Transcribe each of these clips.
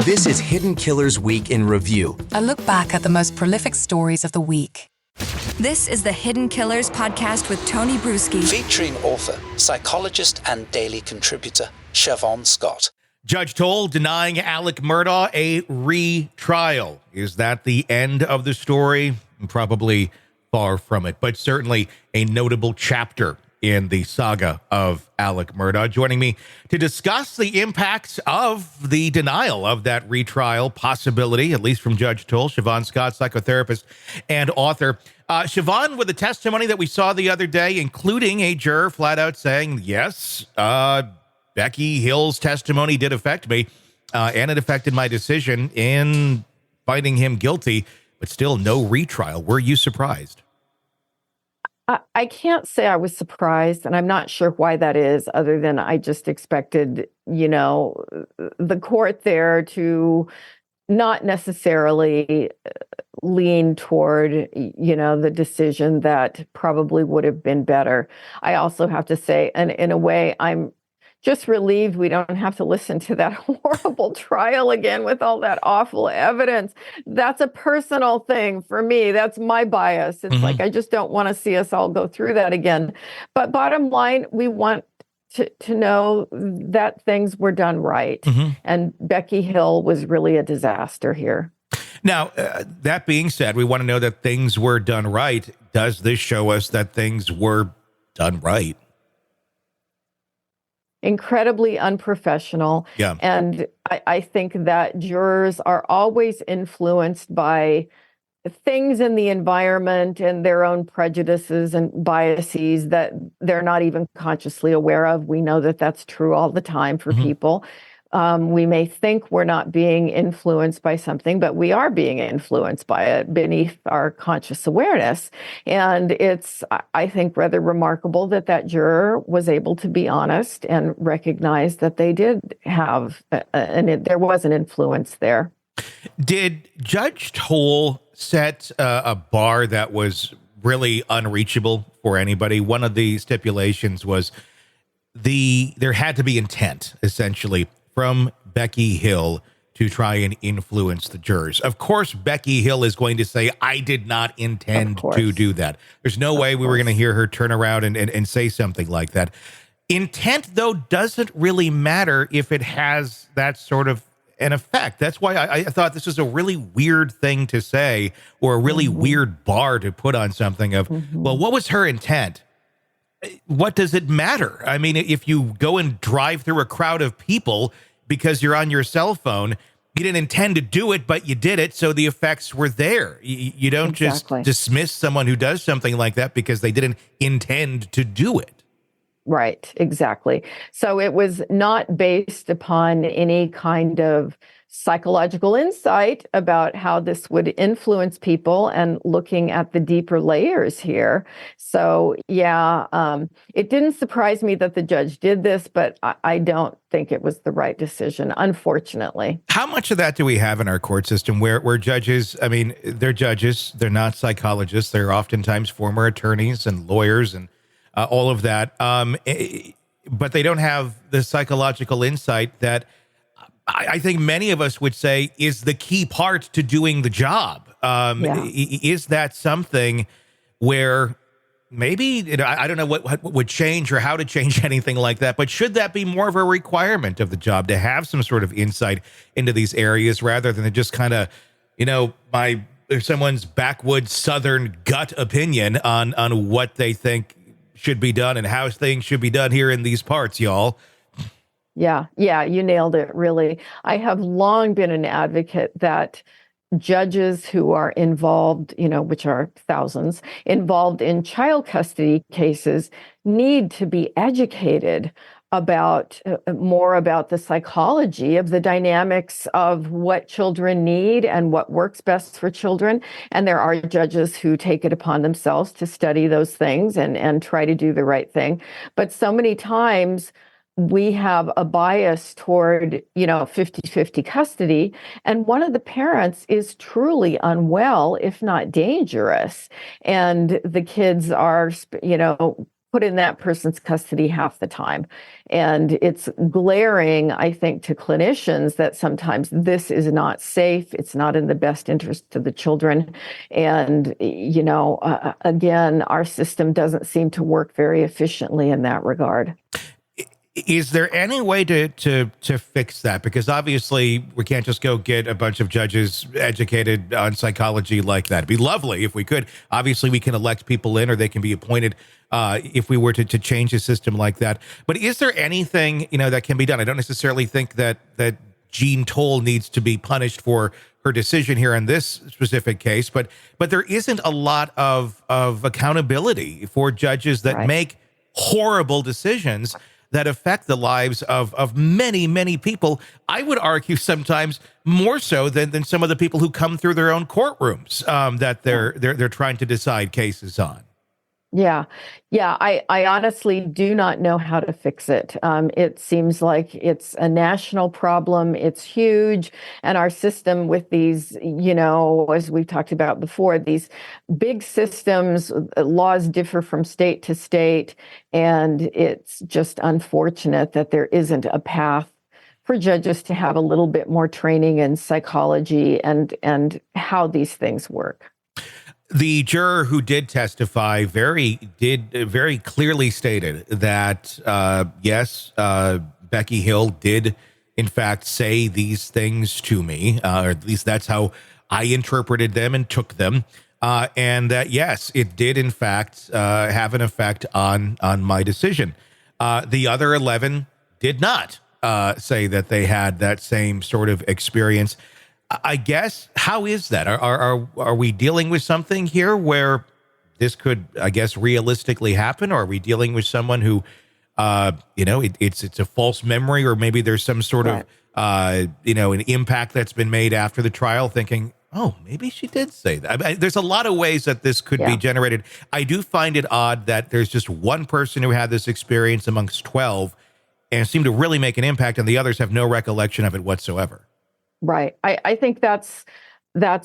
This is Hidden Killers Week in Review. A look back at the most prolific stories of the week. This is the Hidden Killers podcast with Tony Brueski. Featuring author, psychologist, and daily contributor, Siobhan Scott. Judge Toll denying Alec Murdaugh a retrial. Is that the end of the story? Probably far from it, but certainly a notable chapter in the saga of Alec Murdaugh. Joining me to discuss the impacts of the denial of that retrial possibility, at least from Judge Toll, Siobhan Scott, psychotherapist and author. Siobhan, with the testimony that we saw the other day, including a juror flat out saying, yes, Becky Hill's testimony did affect me, and it affected my decision in finding him guilty, but still no retrial. Were you surprised? I can't say I was surprised, and I'm not sure why that is, other than I just expected, the court there to not necessarily lean toward, the decision that probably would have been better. I also have to say, and in a way, I'm just relieved we don't have to listen to that horrible trial again with all that awful evidence. That's a personal thing for me. That's my bias. It's like, I just don't want to see us all go through that again. But bottom line, we want to know that things were done right. And Becky Hill was really a disaster here. Now, that being said, we want to know that things were done right. Does this show us that things were done right? Incredibly unprofessional. Yeah. And I think that jurors are always influenced by things in the environment and their own prejudices and biases that they're not even consciously aware of. We know that that's true all the time for people. We may think we're not being influenced by something, but we are being influenced by it beneath our conscious awareness. And it's, I think, rather remarkable that that juror was able to be honest and recognize that they did have, there was an influence there. Did Judge Toll set a bar that was really unreachable for anybody? One of the stipulations was there had to be intent, essentially, from Becky Hill to try and influence the jurors. Of course, Becky Hill is going to say, I did not intend to do that. There's no way we were going to hear her turn around and say something like that. Intent, though, doesn't really matter if it has that sort of an effect. That's why I thought this was a really weird thing to say, or a really weird bar to put on something of, well, what was her intent? What does it matter? I mean, if you go and drive through a crowd of people because you're on your cell phone, you didn't intend to do it, but you did it, so the effects were there. You don't just dismiss someone who does something like that because they didn't intend to do it. Right, exactly. So it was not based upon any kind of psychological insight about how this would influence people and looking at the deeper layers here. So, it didn't surprise me that the judge did this, but I don't think it was the right decision, unfortunately. How much of that do we have in our court system where judges, I mean, they're judges, they're not psychologists, they're oftentimes former attorneys and lawyers and all of that, but they don't have the psychological insight that I think many of us would say is the key part to doing the job. Is that something where maybe, I don't know what would change or how to change anything like that, but should that be more of a requirement of the job to have some sort of insight into these areas rather than just kind of, someone's backwoods Southern gut opinion on what they think should be done and how things should be done here in these parts, y'all? Yeah, you nailed it, really. I have long been an advocate that judges who are involved, which are thousands, involved in child custody cases need to be educated about more about the psychology of the dynamics of what children need and what works best for children. And there are judges who take it upon themselves to study those things and try to do the right thing. But so many times we have a bias toward, 50-50 custody. And one of the parents is truly unwell, if not dangerous. And the kids are, put in that person's custody half the time. And it's glaring, I think, to clinicians that sometimes this is not safe. It's not in the best interest of the children. And, again, our system doesn't seem to work very efficiently in that regard. Is there any way to fix that? Because obviously we can't just go get a bunch of judges educated on psychology like that. It'd be lovely if we could. Obviously we can elect people in, or they can be appointed if we were to change a system like that. But is there anything, that can be done? I don't necessarily think that Jean Toll needs to be punished for her decision here in this specific case, but there isn't a lot of accountability for judges that make horrible decisions that affect the lives of many, many people. I would argue sometimes more so than some of the people who come through their own courtrooms that they're trying to decide cases on. Yeah. I honestly do not know how to fix it. It seems like it's a national problem. It's huge. And our system with these, as we've talked about before, these big systems, laws differ from state to state. And it's just unfortunate that there isn't a path for judges to have a little bit more training in psychology and how these things work. The juror who did testify very clearly stated that, yes, Becky Hill did, in fact, say these things to me, or at least that's how I interpreted them and took them. And that, yes, it did, in fact, have an effect on my decision. The other 11 did not say that they had that same sort of experience. I guess, how is that? Are we dealing with something here where this could, I guess, realistically happen? Or are we dealing with someone who, it's a false memory, or maybe there's some sort of, an impact that's been made after the trial thinking, oh, maybe she did say that. There's a lot of ways that this could be generated. I do find it odd that there's just one person who had this experience amongst 12 and seemed to really make an impact, and the others have no recollection of it whatsoever. Right. I think that's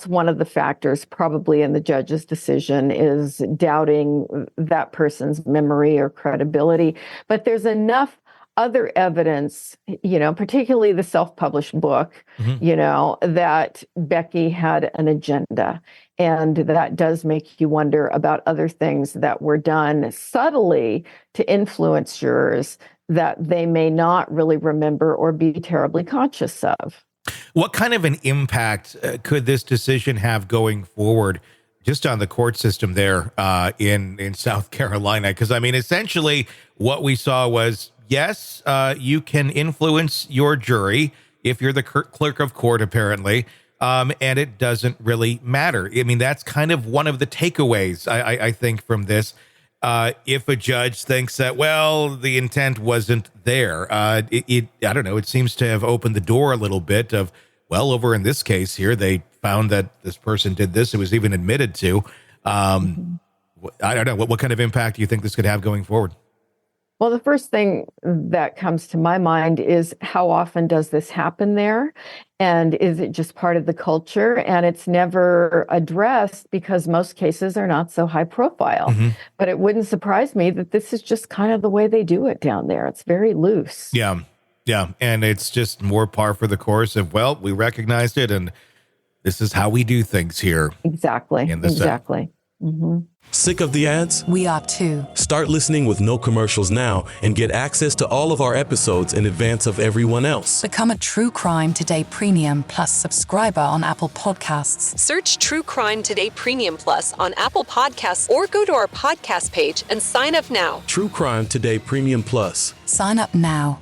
one of the factors probably in the judge's decision, is doubting that person's memory or credibility. But there's enough other evidence, particularly the self-published book, that Becky had an agenda. And that does make you wonder about other things that were done subtly to influence jurors that they may not really remember or be terribly conscious of. What kind of an impact could this decision have going forward just on the court system there in South Carolina? Because, essentially what we saw was, yes, you can influence your jury if you're the clerk of court, apparently, and it doesn't really matter. That's kind of one of the takeaways, I think, from this. If a judge thinks that, well, the intent wasn't there, I don't know, it seems to have opened the door a little bit of, well, over in this case here, they found that this person did this. It was even admitted to. I don't know. What kind of impact do you think this could have going forward? Well, the first thing that comes to my mind is, how often does this happen there? And is it just part of the culture? And it's never addressed because most cases are not so high profile. But it wouldn't surprise me that this is just kind of the way they do it down there. It's very loose. Yeah. And it's just more par for the course of, well, we recognized it, and this is how we do things here. Exactly. Exactly. Sick of the ads? We are too. Start listening with no commercials now and get access to all of our episodes in advance of everyone else. Become a True Crime Today Premium Plus subscriber on Apple Podcasts. Search True Crime Today Premium Plus on Apple Podcasts, or go to our podcast page and sign up now. True Crime Today Premium Plus. Sign up now.